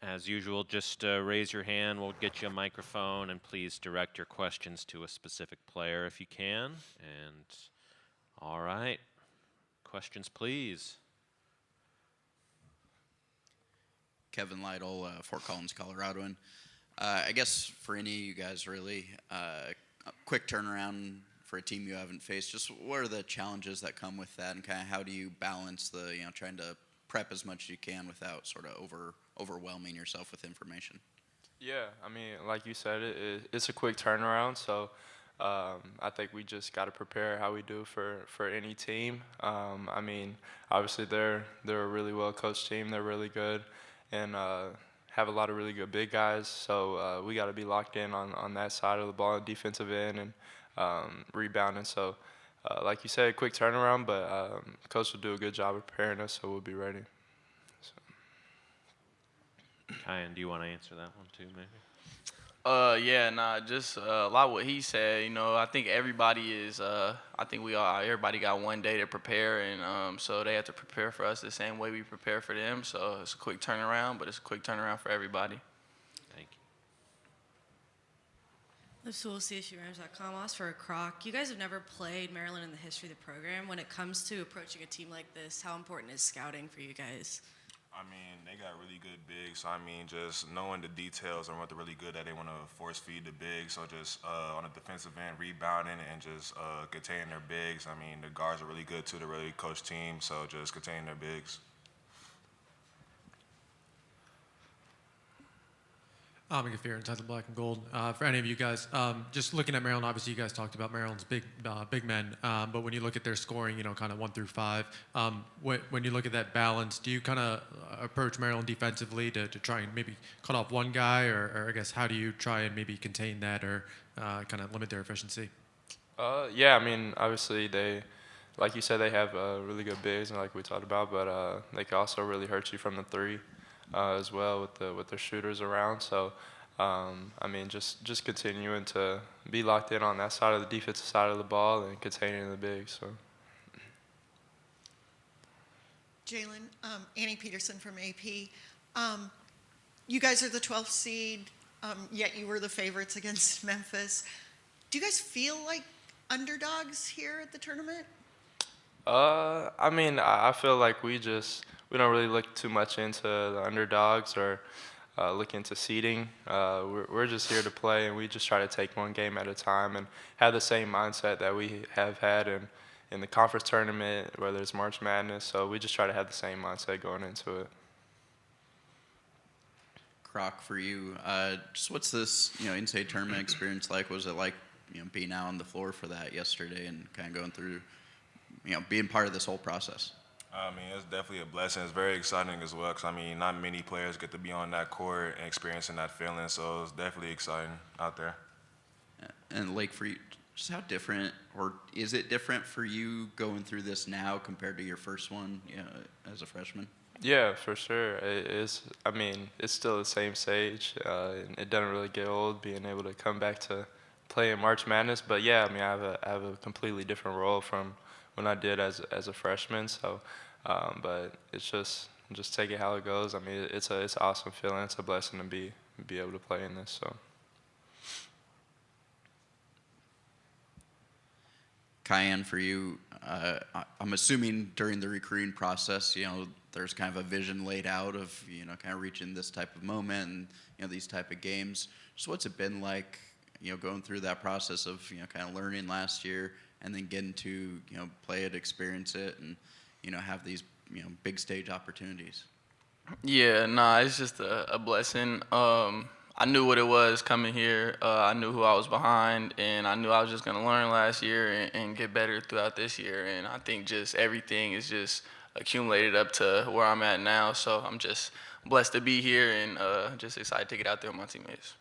As usual, just raise your hand. We'll get you a microphone, and please direct your questions to a specific player if you can. And all right, questions, please. Kevin Lytle, Fort Collins, Colorado. And I guess for any of you guys, really, a quick turnaround for a team you haven't faced. Just what are the challenges that come with that, and kind of how do you balance the trying to prep as much as you can without sort of overwhelming yourself with information? Yeah, I mean, like you said, it's a quick turnaround, so I think we just got to prepare how we do for any team. I mean, obviously they're a really well coached team. They're really good, and have a lot of really good big guys. So we got to be locked in on that side of the ball, defensive end and rebounding. So like you said, quick turnaround, but coach will do a good job of preparing us, so we'll be ready. Kyan, do you want to answer that one too, maybe? Yeah, nah, just a lot of what he said. I think everybody is. I think everybody got one day to prepare, and so they have to prepare for us the same way we prepare for them. So it's a quick turnaround, but it's a quick turnaround for everybody. Thank you. LiveSchoolCSURams.com. Ask for a croc. You guys have never played Maryland in the history of the program. When it comes to approaching a team like this, how important is scouting for you guys? I mean, they got really good bigs, so I mean, just knowing the details and what they're really good at, they want to force feed the bigs. So just on the defensive end, rebounding and just containing their bigs. I mean, the guards are really good too. They're really coached team, so just containing their bigs. McAfee, inside the black and gold. For any of you guys, just looking at Maryland, obviously you guys talked about Maryland's big men, but when you look at their scoring, kind of 1 through 5, when you look at that balance, do you kind of approach Maryland defensively to try and maybe cut off one guy, or I guess how do you try and maybe contain that or kind of limit their efficiency? Yeah, I mean, obviously like you said, they have really good bigs, and like we talked about, but they can also really hurt you from the three. As well with their shooters around. So, I mean, just continuing to be locked in on that side of the defensive side of the ball and containing the bigs. So. Jalen, Annie Peterson from AP. You guys are the 12th seed, yet you were the favorites against Memphis. Do you guys feel like underdogs here at the tournament? I mean, I feel like we don't really look too much into the underdogs or look into seeding. We're just here to play, and we just try to take one game at a time and have the same mindset that we have had in the conference tournament, whether it's March Madness. So we just try to have the same mindset going into it. Croc, for you, just what's this NCAA tournament experience like? What was it like being out on the floor for that yesterday and kind of going through being part of this whole process? I mean, it's definitely a blessing. It's very exciting as well because, I mean, not many players get to be on that court and experiencing that feeling, so it's definitely exciting out there. And, Lake, for you, just how different, or is it different for you going through this now compared to your first one as a freshman? Yeah, for sure. It is. I mean, it's still the same stage. And it doesn't really get old being able to come back to play in March Madness. But, yeah, I mean, I have a completely different role from when I did as a freshman. So, but it's just take it how it goes. I mean, it's an awesome feeling. It's a blessing to be able to play in this. So. Kyan, for you, I'm assuming during the recruiting process, there's kind of a vision laid out of kind of reaching this type of moment and these type of games. So what's it been like, going through that process of kind of learning last year and then getting to play it, experience it, and have these big stage opportunities? Yeah, nah, it's just a blessing. I knew what it was coming here. I knew who I was behind, and I knew I was just going to learn last year and get better throughout this year. And I think just everything is just accumulated up to where I'm at now. So I'm just blessed to be here and just excited to get out there with my teammates.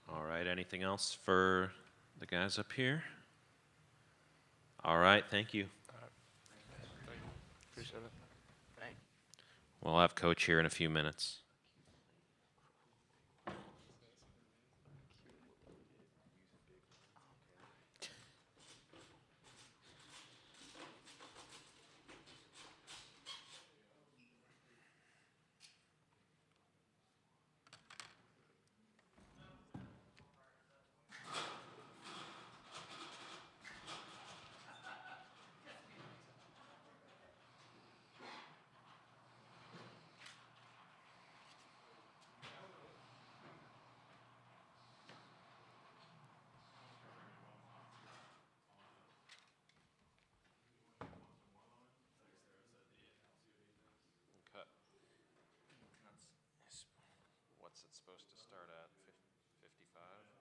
All right, anything else for the guys up here? All right, thank you. Thank you. Appreciate it. We'll have Coach here in a few minutes. It's supposed to start at 55.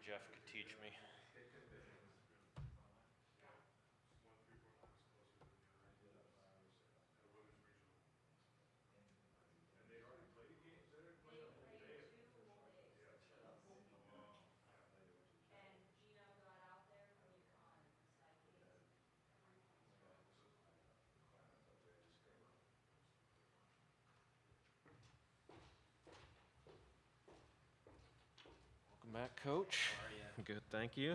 Jeff could teach me. Welcome back, Coach. How are you? Good, thank you.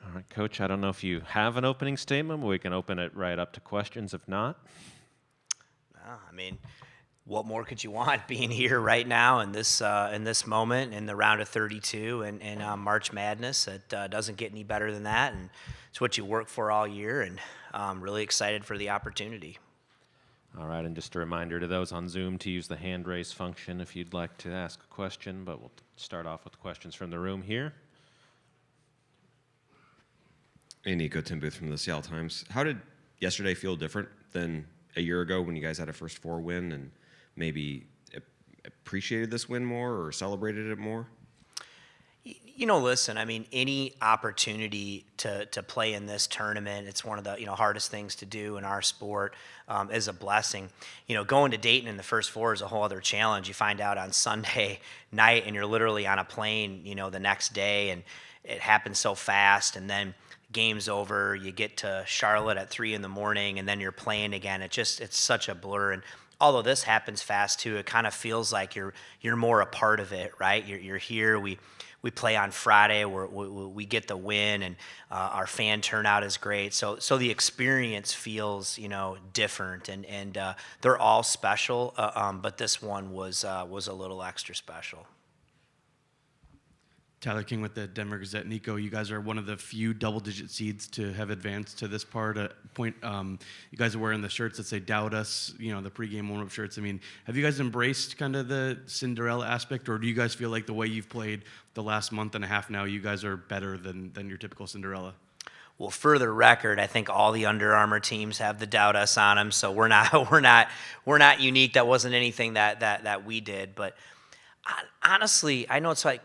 All right, Coach, I don't know if you have an opening statement, but we can open it right up to questions if not. I mean, what more could you want being here right now in this moment in the round of 32 and March Madness? It doesn't get any better than that, and it's what you work for all year, and I'm really excited for the opportunity. All right, and just a reminder to those on Zoom to use the hand raise function if you'd like to ask a question, but we'll start off with questions from the room here. Hey, Nico, Tim Booth from the Seattle Times. How did yesterday feel different than a year ago when you guys had a first four win, and maybe appreciated this win more or celebrated it more? You know, listen, I mean, any opportunity to play in this tournament, it's one of the, hardest things to do in our sport, is a blessing. Going to Dayton in the first four is a whole other challenge. You find out on Sunday night and you're literally on a plane, the next day, and it happens so fast, and then game's over, you get to Charlotte at 3 a.m, and then you're playing again. It's such a blur. And although this happens fast too, it kind of feels like you're more a part of it, right? You're here. We play on Friday, we get the win, and our fan turnout is great. So the experience feels different, and they're all special, but this one was a little extra special. Tyler King with the Denver Gazette. Nico, you guys are one of the few double-digit seeds to have advanced to this point. You guys are wearing the shirts that say "Doubt Us," the pregame warm-up shirts. I mean, have you guys embraced kind of the Cinderella aspect, or do you guys feel like the way you've played the last month and a half now, you guys are better than your typical Cinderella? Well, for the record, I think all the Under Armour teams have the Doubt Us on them, so we're not unique. That wasn't anything that we did, but honestly, I know it's like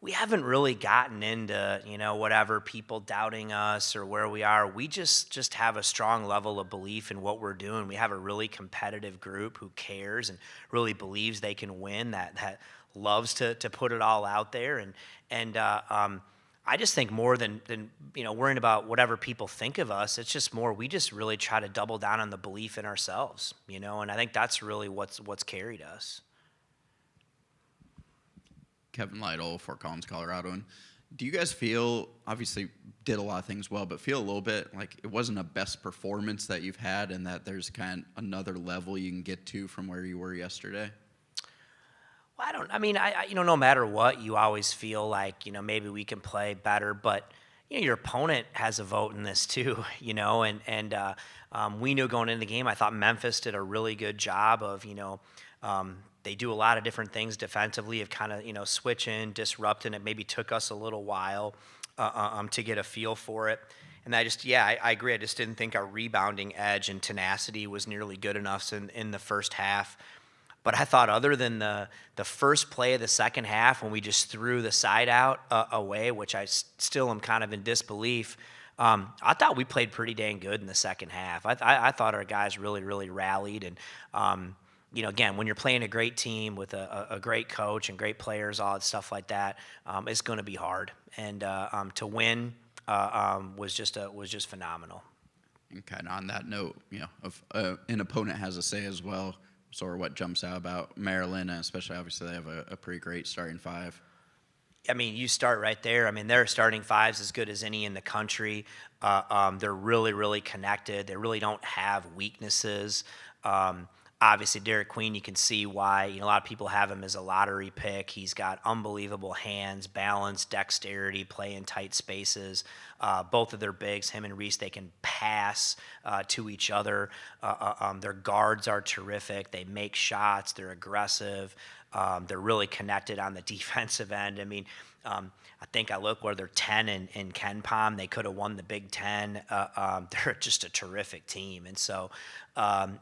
we haven't really gotten into, whatever people doubting us or where we are. We just have a strong level of belief in what we're doing. We have a really competitive group who cares and really believes they can win, that loves to put it all out there. And I just think more than worrying about whatever people think of us, it's just more we just really try to double down on the belief in ourselves, and I think that's really what's carried us. Kevin Lytle, Fort Collins, Colorado. And do you guys feel, obviously did a lot of things well, but feel a little bit like it wasn't a best performance that you've had, and that there's kind of another level you can get to from where you were yesterday? Well, no matter what, you always feel like, maybe we can play better, but your opponent has a vote in this too, and we knew going into the game, I thought Memphis did a really good job of, they do a lot of different things defensively, of kind of, switching, disrupting. It maybe took us a little while to get a feel for it. And I agree. I just didn't think our rebounding edge and tenacity was nearly good enough in the first half. But I thought other than the first play of the second half when we just threw the side out away, which I still am kind of in disbelief, I thought we played pretty dang good in the second half. I thought our guys really, really rallied. And, again, when you're playing a great team with a great coach and great players, all that stuff like that, it's going to be hard. And to win was just phenomenal. And kind of on that note, an opponent has a say as well. Sort of what jumps out about Maryland, and especially obviously they have a pretty great starting five. I mean, you start right there. I mean, their starting five's as good as any in the country. They're really, really connected. They really don't have weaknesses. Obviously, Derek Queen, you can see why. A lot of people have him as a lottery pick. He's got unbelievable hands, balance, dexterity, play in tight spaces. Both of their bigs, him and Reese, they can pass to each other. Their guards are terrific. They make shots. They're aggressive. They're really connected on the defensive end. I mean, I think I look where they're 10 in Ken Palm. They could have won the Big Ten. They're just a terrific team. And so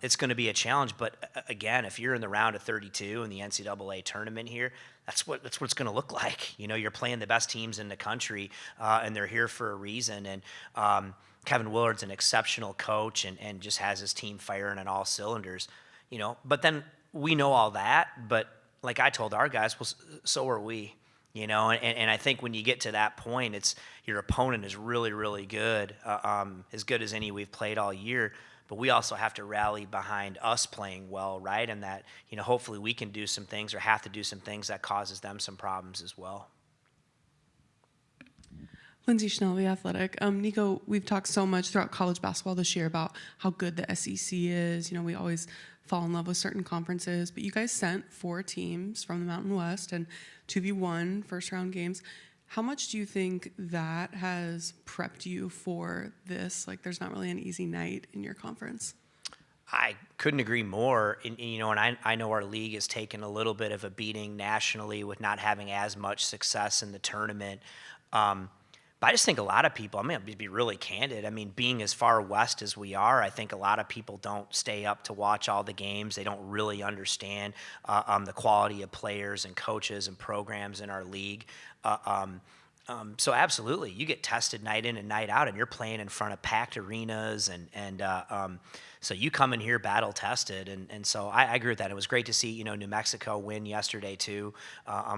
it's going to be a challenge. But again, if you're in the round of 32 in the NCAA tournament here, that's what it's going to look like. You know, you're playing the best teams in the country, and they're here for a reason. And Kevin Willard's an exceptional coach and just has his team firing on all cylinders. You know, but then we know all that. But like I told our guys, well, so are we. You know, and I think when you get to that point, it's your opponent is really, really good as any we've played all year. But we also have to rally behind us playing well, right? And that, you know, hopefully we can do some things or have to do some things that causes them some problems as well. Lindsay Schnell, The Athletic. Nico, we've talked so much throughout college basketball this year about how good the SEC is. You know, we always fall in love with certain conferences, but you guys sent 4 teams from the Mountain West and 2v1 first-round games. How much do you think that has prepped you for this? Like, there's not really an easy night in your conference. I couldn't agree more. And, you know, and I know our league has taken a little bit of a beating nationally with not having as much success in the tournament. But I just think a lot of people, I'm going to be really candid. I mean, being as far west as we are, I think a lot of people don't stay up to watch all the games. They don't really understand the quality of players and coaches and programs in our league. So absolutely, you get tested night in and night out, and you're playing in front of packed arenas, and so you come in here battle tested, and so I agree with that. It was great to see, you know, New Mexico win yesterday too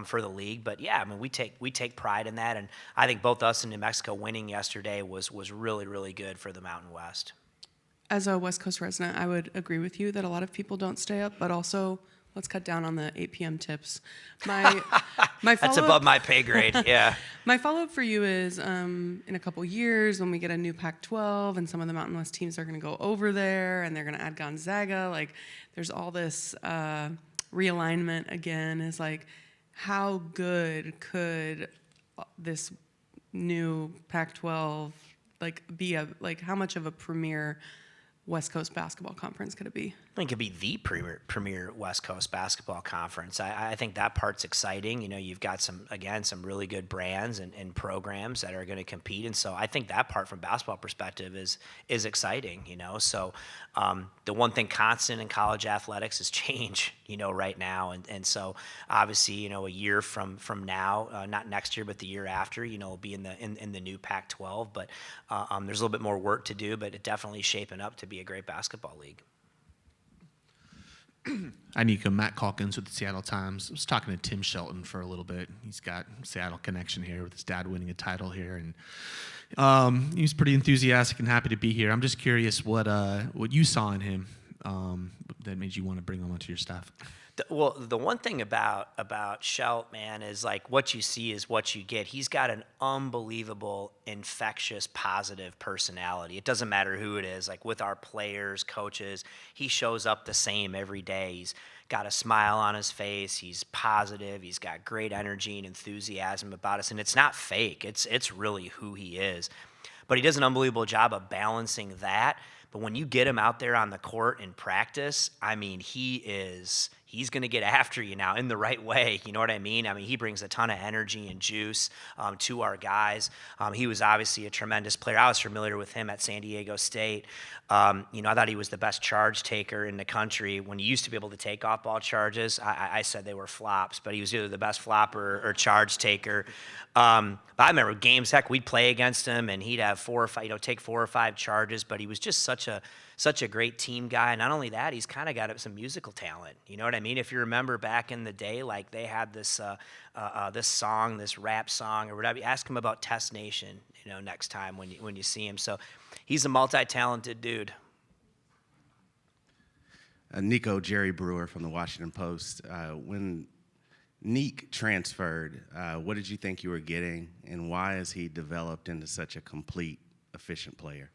for the league. But yeah, I mean, we take pride in that, and I think both us and New Mexico winning yesterday was really, really good for the Mountain West. As a West Coast resident, I would agree with you that a lot of people don't stay up, but also let's cut down on the 8 p.m. tips. My That's above my pay grade, yeah. My follow-up for you is in a couple years when we get a new Pac-12 and some of the Mountain West teams are going to go over there and they're going to add Gonzaga, like there's all this realignment again, is like how good could this new Pac-12 like be how much of a premier West Coast basketball conference could it be? I think it could be the premier West Coast basketball conference. I think that part's exciting. You know, you've got some really good brands and programs that are going to compete. And so I think that part from basketball perspective is exciting, you know. So the one thing constant in college athletics is change, you know, right now. And so obviously, you know, a year from now, not next year, but the year after, you know, we'll be in the new Pac-12. But there's a little bit more work to do, but it definitely shaping up to be a great basketball league. Hi, Nico. Matt Calkins with the Seattle Times. I was talking to Tim Shelton for a little bit. He's got Seattle connection here with his dad winning a title here, and he was pretty enthusiastic and happy to be here. I'm just curious what you saw in him that made you want to bring him onto your staff. The one thing about Schelt, man, is like what you see is what you get. He's got an unbelievable, infectious, positive personality. It doesn't matter who it is. Like with our players, coaches, he shows up the same every day. He's got a smile on his face. He's positive. He's got great energy and enthusiasm about us, and it's not fake. It's really who he is. But he does an unbelievable job of balancing that. But when you get him out there on the court in practice, I mean, he's going to get after you now in the right way. You know what I mean? I mean, he brings a ton of energy and juice to our guys. He was obviously a tremendous player. I was familiar with him at San Diego State. You know, I thought he was the best charge taker in the country. When he used to be able to take off ball charges, I said they were flops, but he was either the best flopper or charge taker. But I remember games, heck, we'd play against him and he'd have 4 or 5, you know, take 4 or 5 charges, but he was just such a great team guy. Not only that, he's kind of got some musical talent. You know what I mean? If you remember back in the day, like they had this song, this rap song or whatever. Ask him about Test Nation, you know, next time when you see him. So he's a multi-talented dude. Nico, Jerry Brewer from the Washington Post. When Neek transferred, what did you think you were getting, and why has he developed into such a complete, efficient player?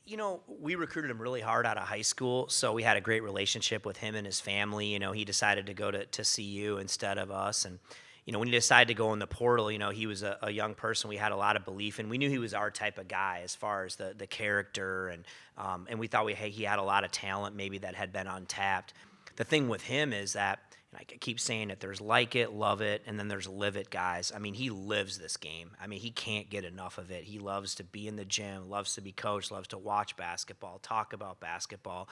You know, we recruited him really hard out of high school, so we had a great relationship with him and his family. You know, he decided to go to CU instead of us. And, you know, when he decided to go in the portal, you know, he was a young person we had a lot of belief in. We knew he was our type of guy as far as the character, and we thought he had a lot of talent maybe that had been untapped. the thing with him is that, and I keep saying it, there's like it, love it, and then there's live it guys. I mean, he lives this game. I mean, he can't get enough of it. He loves to be in the gym, loves to be coached, loves to watch basketball, talk about basketball.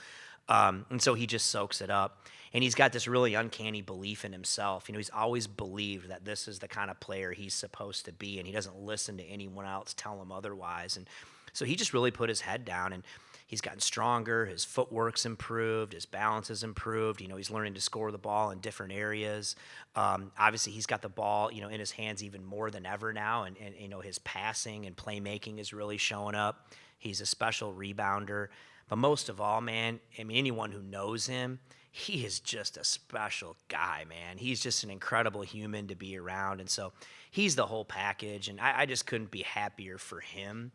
And so he just soaks it up. And he's got this really uncanny belief in himself. He's always believed that this is the kind of player he's supposed to be, and he doesn't listen to anyone else tell him otherwise. And so he just really put his head down, and he's gotten stronger. His footwork's improved. His balance has improved. He's learning to score the ball in different areas. Obviously, he's got the ball, in his hands even more than ever now, and his passing and playmaking is really showing up. He's a special rebounder. But most of all, man, I mean, anyone who knows him, he is just a special guy, man. He's just an incredible human to be around. And so he's the whole package. And I just couldn't be happier for him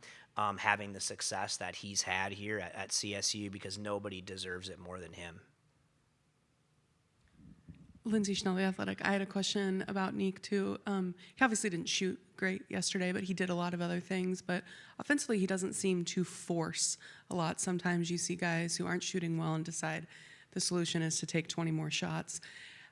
having the success that he's had here at CSU, because nobody deserves it more than him. Lindsay Schnell, The Athletic. I had a question about Neek, too. He obviously didn't shoot great yesterday, but he did a lot of other things. But offensively, he doesn't seem to force a lot. Sometimes you see guys who aren't shooting well and decide the solution is to take 20 more shots.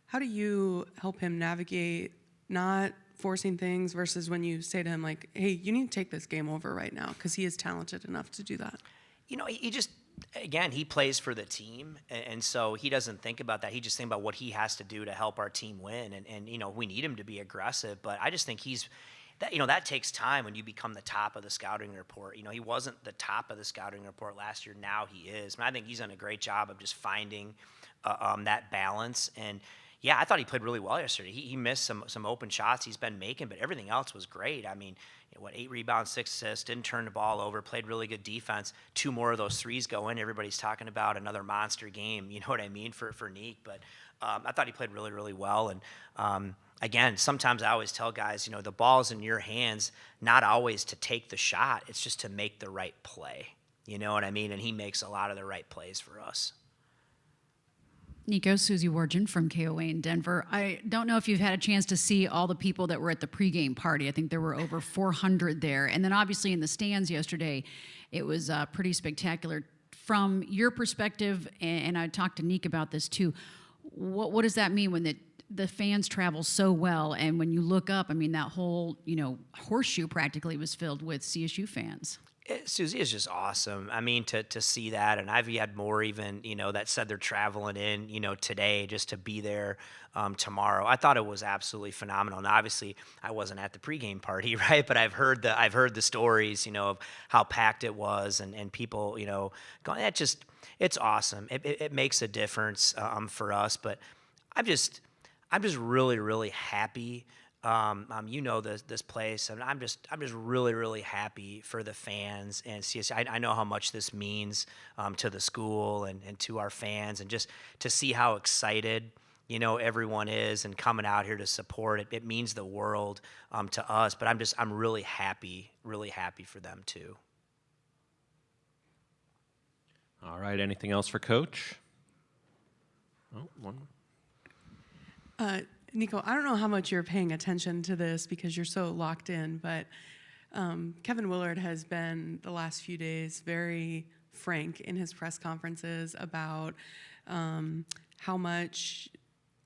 How do you help him navigate not forcing things versus when you say to him, like, hey, you need to take this game over right now, because he is talented enough to do that? He just, again, he plays for the team, and so he doesn't think about that. He just thinks about what he has to do to help our team win, and we need him to be aggressive, but I just think that takes time when you become the top of the scouting report. He wasn't the top of the scouting report last year. Now he is. I think he's done a great job of just finding that balance. And yeah, I thought he played really well yesterday. He missed some open shots he's been making, but everything else was great. I mean, 8 rebounds, 6 assists, didn't turn the ball over, played really good defense. 2 more of those threes go in. Everybody's talking about another monster game, you know what I mean, for Neek. But I thought he played really, really well. And again, sometimes I always tell guys, the ball's in your hands, not always to take the shot. It's just to make the right play. You know what I mean? And he makes a lot of the right plays for us. Nico, Susie Wargin from KOA in Denver. I don't know if you've had a chance to see all the people that were at the pregame party. I think there were over 400 there. And then obviously in the stands yesterday, it was pretty spectacular. From your perspective, and I talked to Nick about this too, what does that mean when the fans travel so well, and when you look up, I mean, that whole, horseshoe practically was filled with CSU fans? Susie is just awesome. I mean, to see that, and I've had more even, that said they're traveling in, today just to be there tomorrow. I thought it was absolutely phenomenal. And obviously, I wasn't at the pregame party, right? But I've heard the stories, of how packed it was, and people, going. It's awesome. It makes a difference for us. But I'm just really, really happy. This place, and I'm just really, really happy for the fans and CSU. I know how much this means to the school and to our fans, and just to see how excited everyone is and coming out here to support it. It means the world to us. But I'm really happy for them too. All right. Anything else for Coach? Oh, one more. Nico, I don't know how much you're paying attention to this because you're so locked in, but Kevin Willard has been the last few days very frank in his press conferences about how much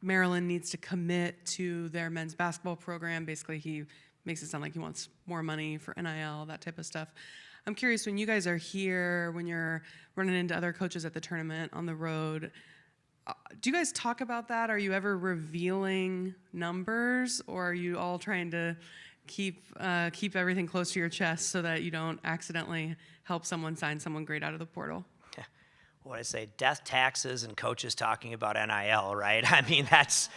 Maryland needs to commit to their men's basketball program. Basically, he makes it sound like he wants more money for NIL, that type of stuff. I'm curious, when you guys are here, when you're running into other coaches at the tournament on the road, do you guys talk about that? Are you ever revealing numbers, or are you all trying to keep everything close to your chest so that you don't accidentally help someone sign someone great out of the portal? What I say, death, taxes, and coaches talking about NIL, right? I mean, that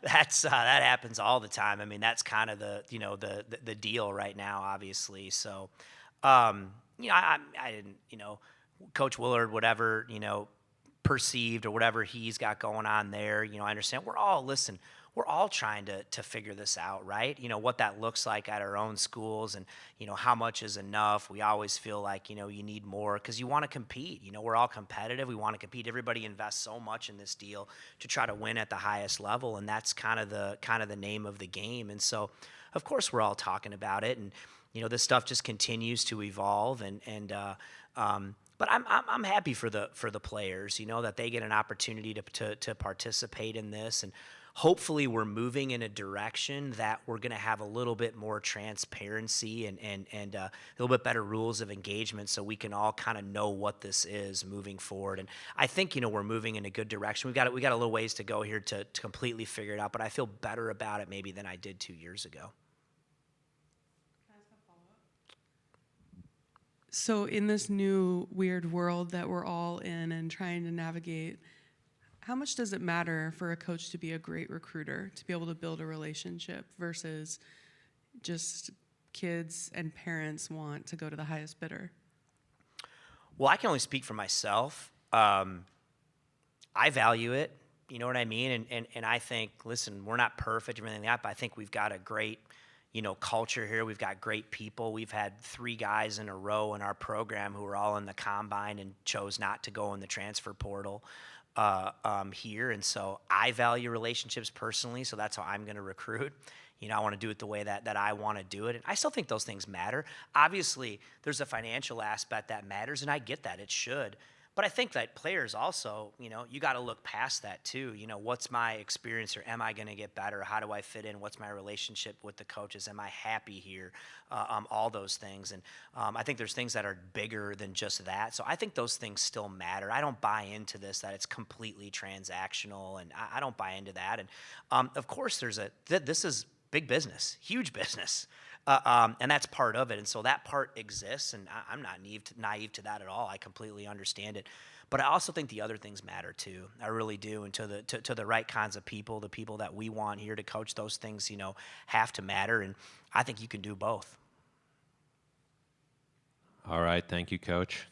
happens all the time. I mean, that's kind of the deal right now, obviously. So, I didn't, Coach Willard, whatever, perceived or whatever he's got going on there, I understand. We're all trying to figure this out, right? What that looks like at our own schools, and how much is enough. We always feel like you need more because you want to compete. We're all competitive. We want to compete. Everybody invests so much in this deal to try to win at the highest level, and that's kind of the name of the game. And so, of course, we're all talking about it, and this stuff just continues to evolve, and But I'm happy for the players, that they get an opportunity to participate in this, and hopefully we're moving in a direction that we're going to have a little bit more transparency and a little bit better rules of engagement, so we can all kind of know what this is moving forward. And I think we're moving in a good direction. We got a little ways to go here to completely figure it out, but I feel better about it maybe than I did 2 years ago. So in this new weird world that we're all in and trying to navigate, how much does it matter for a coach to be a great recruiter, to be able to build a relationship versus just kids and parents want to go to the highest bidder? Well, I can only speak for myself. I value it, you know what I mean? And I think, listen, we're not perfect or anything like that, but I think we've got a great culture here. We've got great people. We've had 3 guys in a row in our program who were all in the combine and chose not to go in the transfer portal here. And so I value relationships personally, so that's how I'm going to recruit. I want to do it the way that I want to do it. And I still think those things matter. Obviously, there's a financial aspect that matters, and I get that. It should. But I think that players also, you got to look past that too. What's my experience, or am I going to get better? How do I fit in? What's my relationship with the coaches? Am I happy here? All those things. And I think there's things that are bigger than just that. So I think those things still matter. I don't buy into this, that it's completely transactional, and I don't buy into that. And of course, this is big business, huge business. And that's part of it. And so that part exists, and I'm not naive to that at all. I completely understand it. But I also think the other things matter too. I really do. And to the right kinds of people, the people that we want here to coach, those things, have to matter. And I think you can do both. All right. Thank you, Coach.